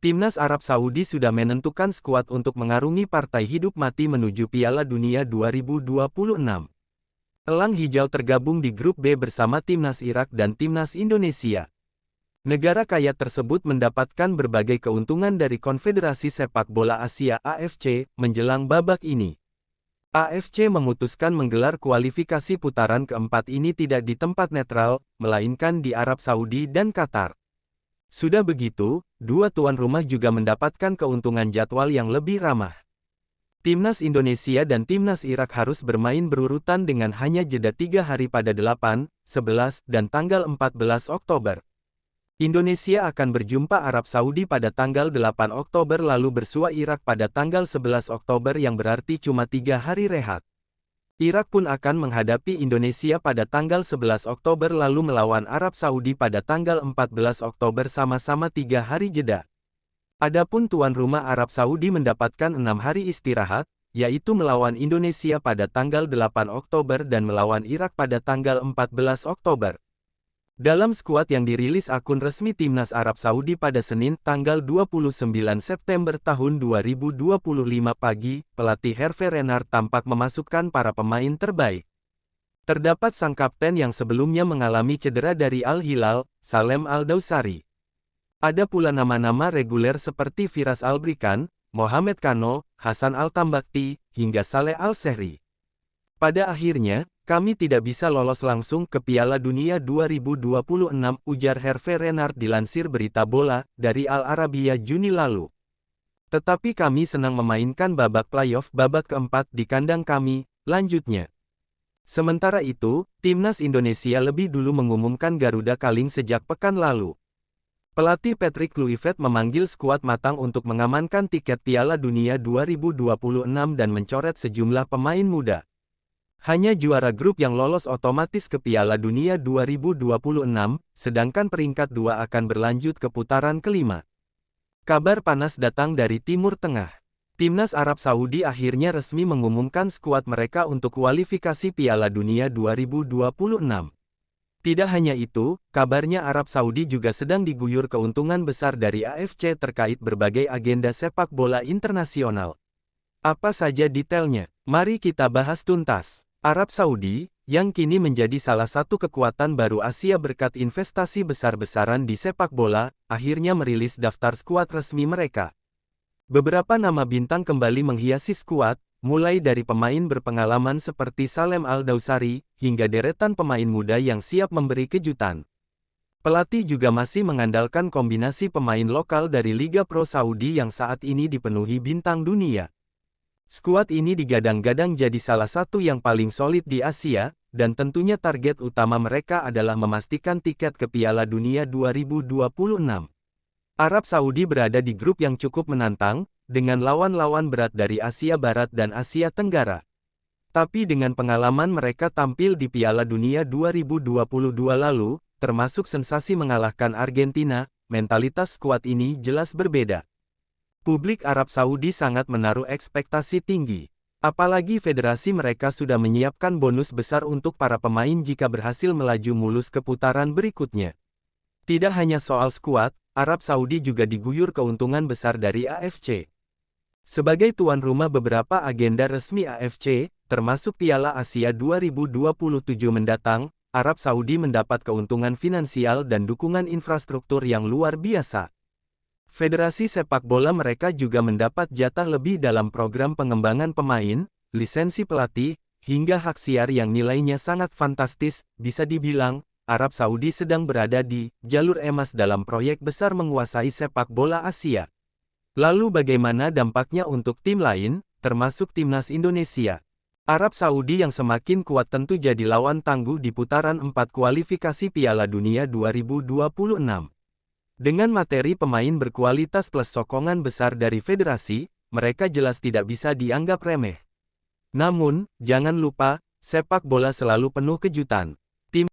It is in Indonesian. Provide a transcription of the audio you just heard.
Timnas Arab Saudi sudah menentukan skuad untuk mengarungi partai hidup mati menuju Piala Dunia 2026. Elang Hijau tergabung di grup B bersama Timnas Irak dan Timnas Indonesia. Negara kaya tersebut mendapatkan berbagai keuntungan dari Konfederasi Sepak Bola Asia (AFC) menjelang babak ini. AFC memutuskan menggelar kualifikasi putaran keempat ini tidak di tempat netral, melainkan di Arab Saudi dan Qatar. Sudah begitu, dua tuan rumah juga mendapatkan keuntungan jadwal yang lebih ramah. Timnas Indonesia dan Timnas Irak harus bermain berurutan dengan hanya jeda 3 hari pada 8, 11, dan tanggal 14 Oktober. Indonesia akan berjumpa Arab Saudi pada tanggal 8 Oktober lalu bersua Irak pada tanggal 11 Oktober yang berarti cuma 3 hari rehat. Irak pun akan menghadapi Indonesia pada tanggal 11 Oktober lalu melawan Arab Saudi pada tanggal 14 Oktober sama-sama 3 hari jeda. Adapun tuan rumah Arab Saudi mendapatkan 6 hari istirahat, yaitu melawan Indonesia pada tanggal 8 Oktober dan melawan Irak pada tanggal 14 Oktober. Dalam skuad yang dirilis akun resmi Timnas Arab Saudi pada Senin, tanggal 29 September tahun 2025 pagi, pelatih Hervé Renard tampak memasukkan para pemain terbaik. Terdapat sang kapten yang sebelumnya mengalami cedera dari Al Hilal, Salem Al-Dawsari. Ada pula nama-nama reguler seperti Firas Al-Brikan, Mohamed Kano, Hasan Al-Tambakti, hingga Saleh Al-Sehri. Pada akhirnya, kami tidak bisa lolos langsung ke Piala Dunia 2026, ujar Hervé Renard dilansir Berita Bola, dari Al Arabiya Juni lalu. Tetapi kami senang memainkan babak playoff babak keempat di kandang kami, lanjutnya. Sementara itu, Timnas Indonesia lebih dulu mengumumkan Garuda Kaling sejak pekan lalu. Pelatih Patrick Kluivert memanggil skuad matang untuk mengamankan tiket Piala Dunia 2026 dan mencoret sejumlah pemain muda. Hanya juara grup yang lolos otomatis ke Piala Dunia 2026, sedangkan peringkat 2 akan berlanjut ke putaran kelima. Kabar panas datang dari Timur Tengah. Timnas Arab Saudi akhirnya resmi mengumumkan skuad mereka untuk kualifikasi Piala Dunia 2026. Tidak hanya itu, kabarnya Arab Saudi juga sedang diguyur keuntungan besar dari AFC terkait berbagai agenda sepak bola internasional. Apa saja detailnya? Mari kita bahas tuntas. Arab Saudi, yang kini menjadi salah satu kekuatan baru Asia berkat investasi besar-besaran di sepak bola, akhirnya merilis daftar skuad resmi mereka. Beberapa nama bintang kembali menghiasi skuad, mulai dari pemain berpengalaman seperti Salem Al-Dawsari, hingga deretan pemain muda yang siap memberi kejutan. Pelatih juga masih mengandalkan kombinasi pemain lokal dari Liga Pro Saudi yang saat ini dipenuhi bintang dunia. Skuad ini digadang-gadang jadi salah satu yang paling solid di Asia, dan tentunya target utama mereka adalah memastikan tiket ke Piala Dunia 2026. Arab Saudi berada di grup yang cukup menantang, dengan lawan-lawan berat dari Asia Barat dan Asia Tenggara. Tapi dengan pengalaman mereka tampil di Piala Dunia 2022 lalu, termasuk sensasi mengalahkan Argentina, mentalitas skuad ini jelas berbeda. Publik Arab Saudi sangat menaruh ekspektasi tinggi. Apalagi federasi mereka sudah menyiapkan bonus besar untuk para pemain jika berhasil melaju mulus ke putaran berikutnya. Tidak hanya soal skuad, Arab Saudi juga diguyur keuntungan besar dari AFC. Sebagai tuan rumah beberapa agenda resmi AFC, termasuk Piala Asia 2027 mendatang, Arab Saudi mendapat keuntungan finansial dan dukungan infrastruktur yang luar biasa. Federasi sepak bola mereka juga mendapat jatah lebih dalam program pengembangan pemain, lisensi pelatih, hingga hak siar yang nilainya sangat fantastis. Bisa dibilang, Arab Saudi sedang berada di jalur emas dalam proyek besar menguasai sepak bola Asia. Lalu bagaimana dampaknya untuk tim lain, termasuk Timnas Indonesia? Arab Saudi yang semakin kuat tentu jadi lawan tangguh di putaran 4 kualifikasi Piala Dunia 2026. Dengan materi pemain berkualitas plus sokongan besar dari federasi, mereka jelas tidak bisa dianggap remeh. Namun, jangan lupa, sepak bola selalu penuh kejutan.